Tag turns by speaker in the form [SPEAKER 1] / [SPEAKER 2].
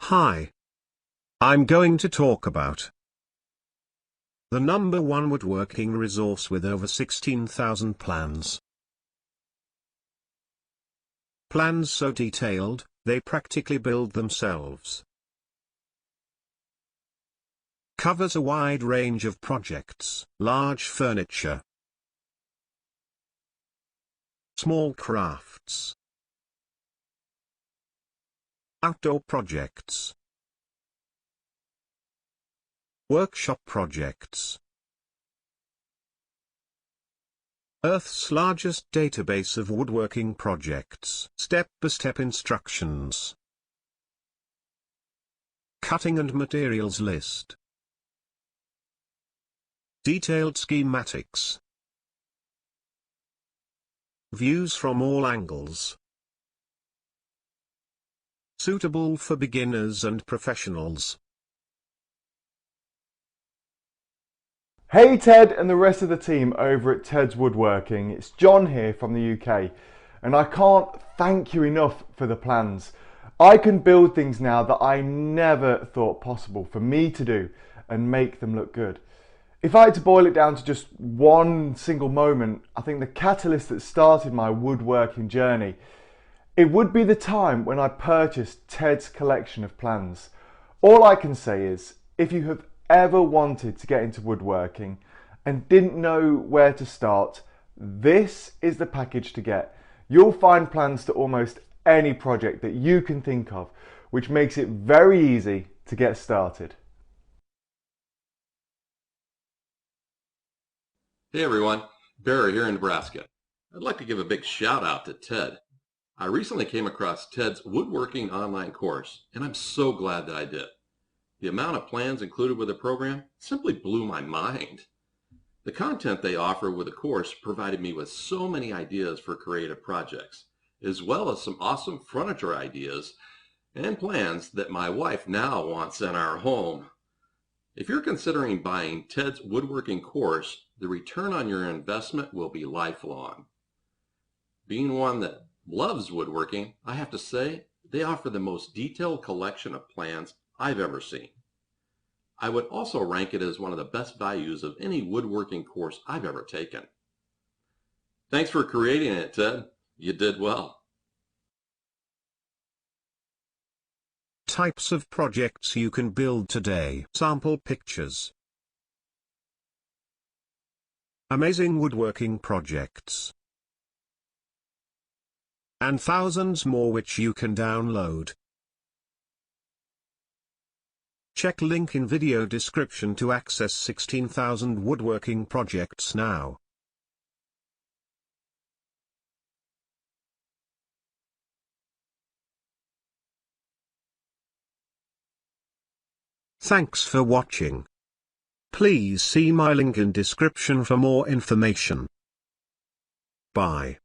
[SPEAKER 1] Hi. I'm going to talk about the #1 woodworking resource with over 16,000 plans. Plans so detailed, they practically build themselves. Covers a wide range of projects, large furniture, small crafts, outdoor projects, workshop projects. Earth's largest database of woodworking projects. Step-by-step instructions. Cutting and materials list. Detailed schematics. Views from all angles. Suitable for beginners and professionals.
[SPEAKER 2] Hey Ted and the rest of the team over at Ted's Woodworking, it's John here from the UK, and I can't thank you enough for the plans. I can build things now that I never thought possible for me to do and make them look good. If I had to boil it down to just one single moment, I think the catalyst that started my woodworking journey, it would be the time when I purchased Ted's collection of plans. All I can say is, if you have ever wanted to get into woodworking and didn't know where to start, this is the package to get. You'll find plans to almost any project that you can think of, which makes it very easy to get started.
[SPEAKER 3] Hey everyone, Barry here in Nebraska. I'd like to give a big shout out to Ted. I recently came across Ted's woodworking online course, and I'm so glad that I did. The amount of plans included with the program simply blew my mind. The content they offer with the course provided me with so many ideas for creative projects, as well as some awesome furniture ideas and plans that my wife now wants in our home. If you're considering buying Ted's woodworking course, the return on your investment will be lifelong. Being one that loves woodworking, I have to say they offer the most detailed collection of plans I've ever seen. I would also rank it as one of the best values of any woodworking course I've ever taken. Thanks for creating it, Ted. You did well.
[SPEAKER 1] Types of projects you can build today. Sample pictures. Amazing woodworking projects. And thousands more which you can download. Check link in video description to access 16,000 woodworking projects now. Thanks for watching. Please see my link in description for more information. Bye.